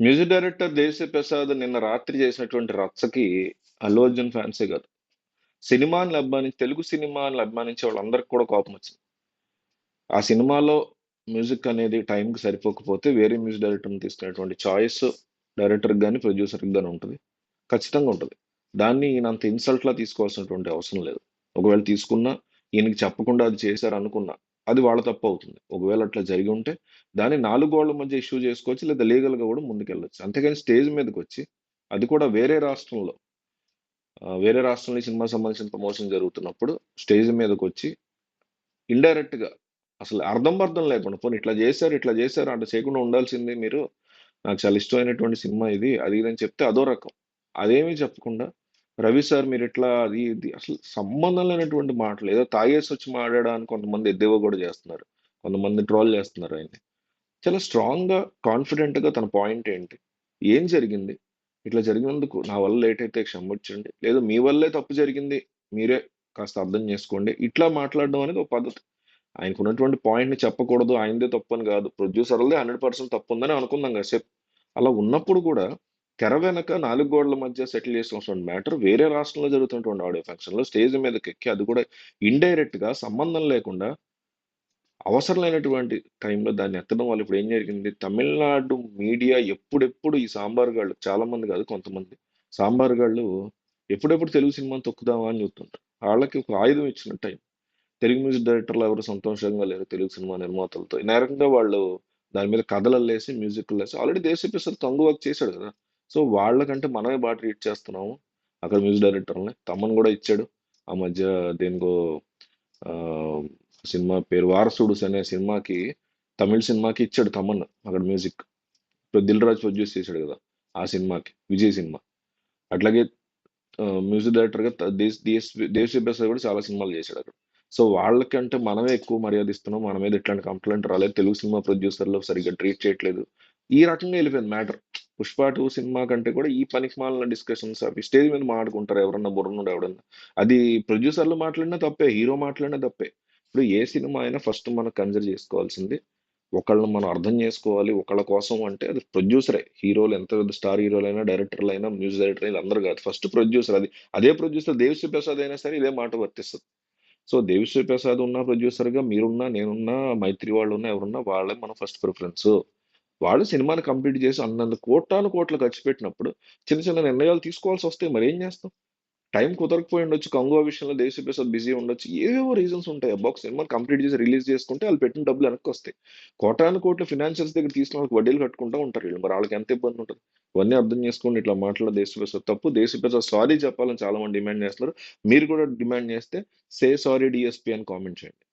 Music director Devi Sri Prasad నిన్న రాత్రి చేసినటువంటి రచ్చకి అల్లు అర్జున్ ఫ్యాన్సే కాదు, సినిమాని అభిమానించి తెలుగు సినిమాని అభిమానించే వాళ్ళందరికీ కూడా కోపం వచ్చింది. ఆ సినిమాలో మ్యూజిక్ అనేది టైంకి సరిపోకపోతే వేరే మ్యూజిక్ డైరెక్టర్ని తీసుకునేటువంటి చాయిస్ డైరెక్టర్కి కానీ ప్రొడ్యూసర్కి కానీ ఉంటుంది, ఖచ్చితంగా ఉంటుంది. దాన్ని ఈయన అంత ఇన్సల్ట్లా తీసుకోవాల్సినటువంటి అవసరం లేదు. ఒకవేళ తీసుకున్నా, ఈయనకి చెప్పకుండా అది చేశారు అనుకున్నా, అది వాళ్ళ తప్పు అవుతుంది. ఒకవేళ అట్లా జరిగి ఉంటే దాన్ని నాలుగు గోళ్ల మధ్య ఇష్యూ చేసుకోవచ్చు, లేదా లీగల్గా కూడా ముందుకెళ్ళొచ్చు. అంతేగాని స్టేజ్ మీదకి వచ్చి, అది కూడా వేరే రాష్ట్రంలో ఈ సినిమా సంబంధించిన ప్రమోషన్ జరుగుతున్నప్పుడు స్టేజ్ మీదకి వచ్చి ఇండైరెక్ట్ గా అసలు అర్థం పర్థం లేకుండా, పోనీ ఇట్లా చేశారు అంటే చేయకుండా ఉండాల్సింది మీరు. నాకు చాలా ఇష్టమైనటువంటి సినిమా ఇది, అది ఇది అని చెప్తే అదో రకం. అదేమీ చెప్పకుండా రవి సార్ మీరు ఇట్లా అది ఇది అసలు సంబంధం లేనటువంటి మాటలు, ఏదో తాగేసి వచ్చి మాట్లాడా అని కొంతమంది ఎద్దేవా కూడా చేస్తున్నారు, కొంతమంది ట్రోల్ చేస్తున్నారు ఆయన్ని. చాలా స్ట్రాంగ్ గా కాన్ఫిడెంట్ గా తన పాయింట్ ఏంటి, ఏం జరిగింది, ఇట్లా జరిగినందుకు నా వల్ల లేట్ అయితే క్షమించండి, లేదు మీ వల్లే తప్పు జరిగింది, మీరే కాస్త అర్థం చేసుకోండి, ఇట్లా మాట్లాడడం అనేది ఒక పద్ధతి. ఆయనకు ఉన్నటువంటి పాయింట్ ని చెప్పకూడదు, ఆయనదే తప్పు అని కాదు, ప్రొడ్యూసర్లదే 100% తప్పు ఉందని అనుకుందాం కాసేపు. అలా ఉన్నప్పుడు కూడా తెర వెనక నాలుగు గోడల మధ్య సెటిల్ చేసినటువంటి మ్యాటర్ వేరే రాష్ట్రంలో జరుగుతున్నటువంటి ఆడియో ఫంక్షన్ లో స్టేజ్ మీదకి ఎక్కి, అది కూడా ఇండైరెక్ట్ గా సంబంధం లేకుండా అవసరం లేనటువంటి టైంలో దాన్ని ఎత్తడం వల్ల ఇప్పుడు ఏం జరిగింది, తమిళనాడు మీడియా ఎప్పుడెప్పుడు ఈ సాంబార్ గాళ్ళు, చాలా మంది కాదు కొంతమంది సాంబార్ గాళ్ళు ఎప్పుడెప్పుడు తెలుగు సినిమాని తొక్కుదామా అని చూస్తుంటారు. వాళ్ళకి ఒక ఆయుధం ఇచ్చినట్టు అయింది. తెలుగు మ్యూజిక్ డైరెక్టర్లు ఎవరు సంతోషంగా లేరు తెలుగు సినిమా నిర్మాతలతో. ఈ నేరంగా వాళ్ళు దాని మీద కథలు అల్లేసి మ్యూజిక్ అల్లేసి ఆల్రెడీ దేశ ప్రసాద్ కంగు వర్క్ చేశాడు కదా. సో వాళ్ళకంటే మనమే బాగా ట్రీట్ చేస్తున్నాము అక్కడ మ్యూజిక్ డైరెక్టర్ని. తమ్మన్ కూడా ఇచ్చాడు ఆ మధ్య, దేనికో ఆ, సినిమా పేరు వారసుడు అనే సినిమాకి, తమిళ సినిమాకి ఇచ్చాడు తమన్ అక్కడ మ్యూజిక్. ఇప్పుడు దిల్ రాజు ప్రొడ్యూస్ చేశాడు కదా ఆ సినిమాకి, విజయ్ సినిమా. అట్లాగే మ్యూజిక్ డైరెక్టర్ గా దేశ్ ప్రసాద్ కూడా చాలా సినిమాలు చేశాడు అక్కడ. సో వాళ్ళకంటే మనమే ఎక్కువ మర్యాద ఇస్తున్నాం, మన మీద ఇట్లాంటి కంప్లైంట్ రాలేదు, తెలుగు సినిమా ప్రొడ్యూసర్లు సరిగ్గా ట్రీట్ చేయట్లేదు, ఈ రకంగా వెళ్ళిపోయింది మ్యాటర్. పుష్ప 2 సినిమా కంటే కూడా ఈ పనికి మాలిన డిస్కషన్స్ అవి స్టేజ్ మీద మాట్లాడుకుంటారు ఎవరన్నా బుర్రనుడు ఎవడన్నా. అది ప్రొడ్యూసర్లు మాట్లాడినా తప్పే, హీరో మాట్లాడినా తప్పే. ఇప్పుడు ఏ సినిమా అయినా ఫస్ట్ మనం కన్సిడర్ చేసుకోవాల్సింది ఒకళ్ళని మనం అర్థం చేసుకోవాలి. ఒకళ్ళ కోసం అంటే అది ప్రొడ్యూసరే. హీరోలు ఎంత పెద్ద స్టార్ హీరోలైనా, డైరెక్టర్లైనా, మ్యూజిక్ డైరెక్టర్ అయినా అందరూ కాదు, ఫస్ట్ ప్రొడ్యూసర్. అది అదే ప్రొడ్యూసర్ దేవిశ్రీ ప్రసాద్ అయినా సరే ఇదే మాట వర్తిస్తుంది. సో దేవిశ్రీ ప్రసాద్ ఉన్న ప్రొడ్యూసర్ గా మీరున్నా, నేనున్నా, మైత్రి వాళ్ళు ఉన్నా, ఎవరున్నా వాళ్ళే మన ఫస్ట్ ప్రిఫరెన్స్. వాళ్ళు సినిమాని కంప్లీట్ చేసి అన్నంత కోటాను కోట్లు ఖర్చు పెట్టినప్పుడు చిన్న చిన్న నిర్ణయాలు తీసుకోవాల్సి వస్తాయి, మరి ఏం చేస్తాం. టైం కుదరకపోయి ఉండొచ్చు, కంగువా విషయంలో దేశీ ప్రసాద్ బిజీ ఉండొచ్చు, ఏవేవో రీజన్స్ ఉంటాయి. అబ్బా ఒక సినిమా కంప్లీట్ చేసి రిలీజ్ చేసుకుంటే వాళ్ళు పెట్టిన డబ్బులు వెనక్కి వస్తాయి. కోటాను కోట్ల ఫినాన్షియల్స్ దగ్గర తీసుకున్న వాళ్ళకి వడ్డీలు కట్టుకుంటూ ఉంటారు వీళ్ళు, మరి వాళ్ళకి ఎంత ఇబ్బంది ఉంటుంది. ఇవన్నీ అర్థం చేసుకుని ఇట్లా మాట్లాడే దేశీ ప్రసాద్ తప్పు. దేశీ ప్రసాద్ సారీ చెప్పాలని చాలా మంది డిమాండ్ చేస్తున్నారు. మీరు కూడా డిమాండ్ చేస్తే సే సారీ డిఎస్పీ అని కామెంట్ చేయండి.